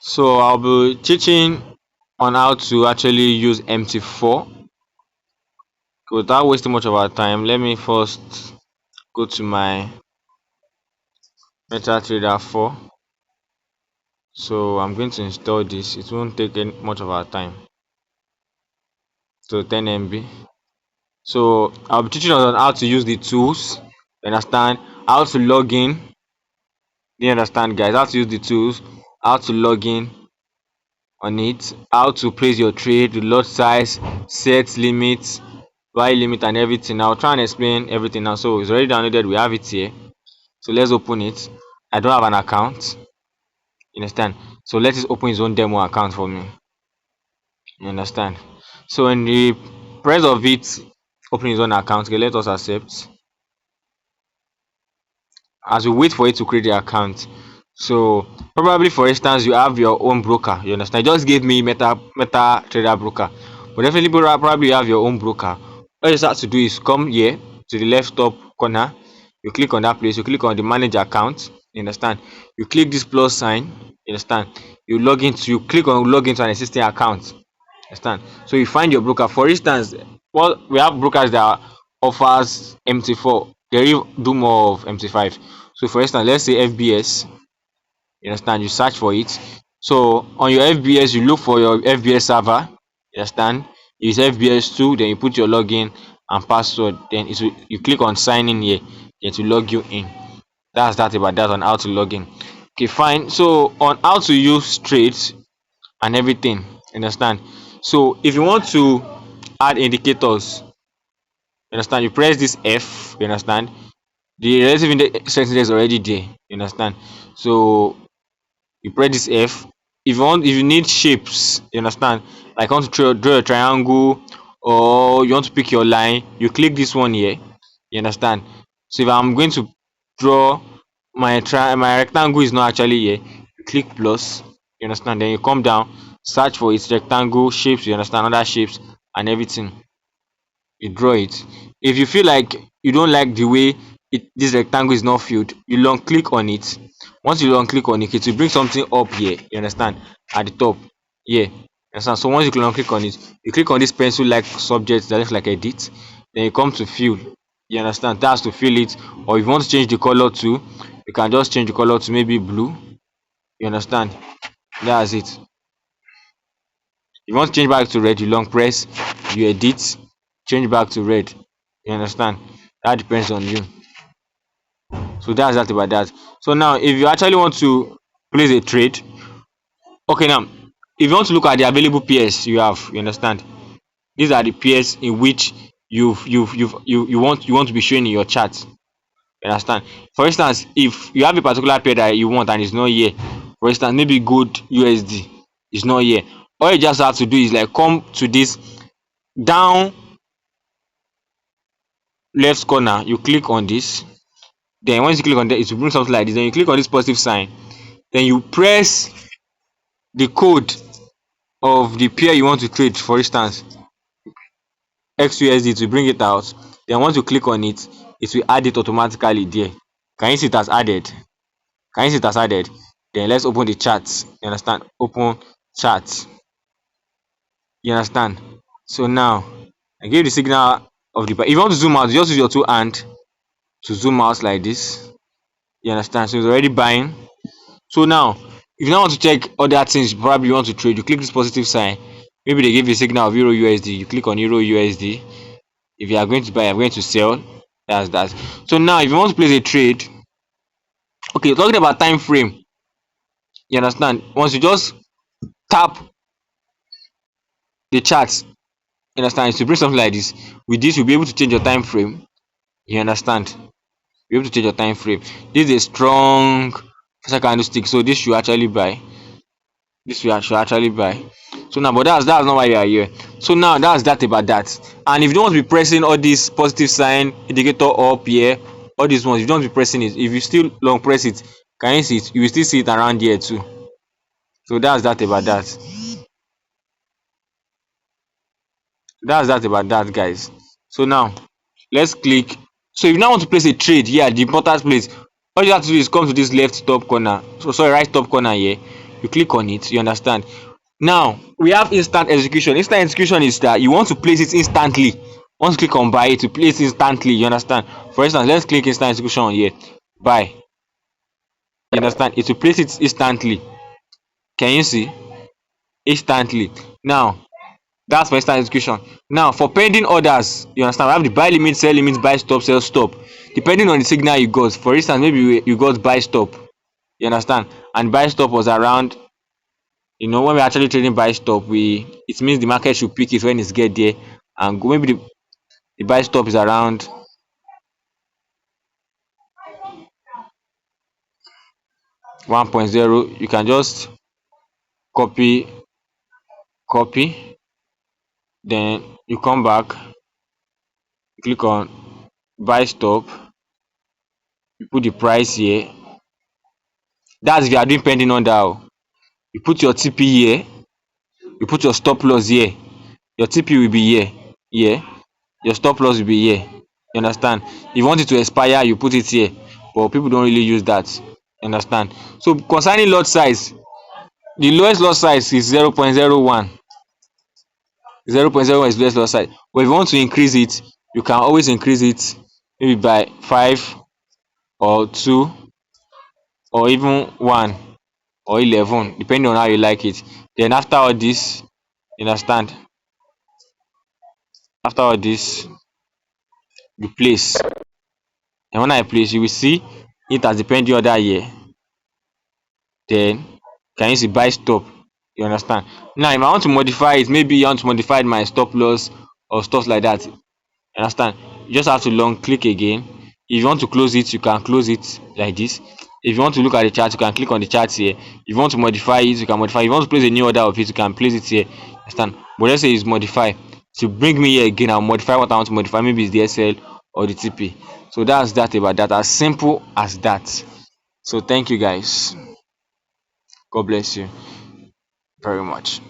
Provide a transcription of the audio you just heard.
So I'll be teaching on how to actually use mt4. Without wasting much of our time, let me first go to my MetaTrader 4. So I'm going to install this. It won't take much of our time. So 10 MB. So I'll be teaching us on how to use the tools. You understand? How to log in. Do you understand, guys? How to use the tools, how to log in on it, how to place your trade, the lot size, set limits, buy limit, and everything. I'll try and explain everything now. So it's already downloaded. We have it here. So let's open it. I don't have an account. You understand? So let us open his own demo account for me. You understand? So in the press of it, open his own account. Okay, let us accept. As we wait for it to create the account, so probably for instance you have your own broker. You understand? Just give me meta trader broker, but definitely probably you have your own broker. All you just have to do is come here to the left top corner. You click on that place. You click on the manage account. You understand? You click this plus sign. You understand? You log into. You click on log into an existing account. Understand? So you find your broker. For instance, well, we have brokers that offers mt4. They do more of mt5. So for instance, let's say FBS. You understand? You search for it. So on your FBS, you look for your FBS server. You understand? Use FBS2, then you put your login and password. Then you click on sign in here. Then to log you in. That's that about that on how to log in. Okay, fine. So on how to use trades and everything. You understand? So if you want to add indicators, you understand, you press this F. You understand? The relative index is already there. You understand? So you press this F. If you need shapes, you understand, like you want to draw a triangle, or you want to pick your line, you click this one here. You understand? So if I'm going to draw my rectangle is not actually here, you click plus. You understand? Then you come down, search for its rectangle shapes. You understand? Other shapes and everything, you draw it. If you feel like you don't like the way this rectangle is not filled, you long click on it. Once you long click on it, it will bring something up here. You understand? At the top here. You understand? So once you long click on it, you click on this pencil like subject that looks like edit. Then you come to fill. You understand? That's to fill it. Or if you want to change the color to, you can just change the color to maybe blue. You understand? That's it. If you want to change back to red, you long press, you edit, change back to red. You understand? That depends on you. So that's that about that. So now if you actually want to place a trade, okay, now if you want to look at the available pairs you have, you understand, these are the pairs in which you want to be showing in your chart. You understand? For instance, if you have a particular pair that you want and it's not here, for instance maybe gold USD is not here, all you just have to do is like come to this down left corner, you click on this. Then once you click on that, it will bring something like this. Then you click on this positive sign, then you press the code of the pair you want to trade. For instance XUSD, to bring it out. Then once you click on it, it will add it automatically there. Can you see it has added? Can you see it has added? Then let's open the chart. You understand? Open chart. You understand? So now I give the signal of the, if you want to zoom out, just use your two hand to zoom out like this. You understand? So it's already buying. So now if you now want to check other things probably you want to trade, you click this positive sign. Maybe they give you a signal of euro USD, you click on euro USD. If you are going to buy, I'm going to sell. That's that. So now if you want to place a trade, okay, talking about time frame, you understand, once you just tap the chart, you understand, to bring something like this. With this you'll be able to change your time frame. You understand? Be able to change your time frame. This is a strong first candlestick, so this should actually buy. This we should actually buy. So now, but that's not why you are here. So now that's that about that. And if you don't want to be pressing all this positive sign indicator up here, all these ones, you don't want to be pressing it. If you still long press it, can you see it? You will still see it around here too. So that's that about that. That's that about that, guys. So now let's click. So if you now want to place a trade here at the important place, all you have to do is come to this left top corner. So sorry, right top corner here. you click on it, you understand. Now we have instant execution. Instant execution is that you want to place it instantly. Once you click on buy it, to place instantly, you understand. For instance, let's click instant execution here, buy, you understand, it will place it instantly. Can you see? Instantly. Now that's for instant execution. Now for pending orders, you understand, we have the buy limit, sell limit, buy stop, sell stop, depending on the signal you got. For instance, maybe you got buy stop, you understand, and buy stop was around, when we're actually trading buy stop, it means the market should pick it when it's get there and go. Maybe the buy stop is around 1.0. You can just copy, copy, then you come back, click on buy stop, you put the price here. That's if you are doing pending order oh. You put your TP here, you put your stop loss here, your TP will be here, your stop loss will be here, you understand. If you want it to expire, you put it here, but people don't really use that, you understand. So concerning lot size, the lowest lot size is 0.01. 0.01 is lowest lot size, but if you want to increase it, you can always increase it, maybe by 5 or 2 or even 1 or 11, depending on how you like it. Then after all this, you understand, after all this, you place, and when I place, you will see it as the pending order here. Then can you see buy stop, you understand. Now if I want to modify it, maybe you want to modify my stop loss or stuff like that, you understand, you just have to long click again. If you want to close it, you can close it like this. If you want to look at the chart, you can click on the chart here. If you want to modify it, you can modify. If you want to place a new order of it, you can place it here, understand. But let's say it's modify, to bring me here again, I'll modify what I want to modify. Maybe it's the SL or the TP. So that's that about that, as simple as that. So thank you guys, God bless you very much.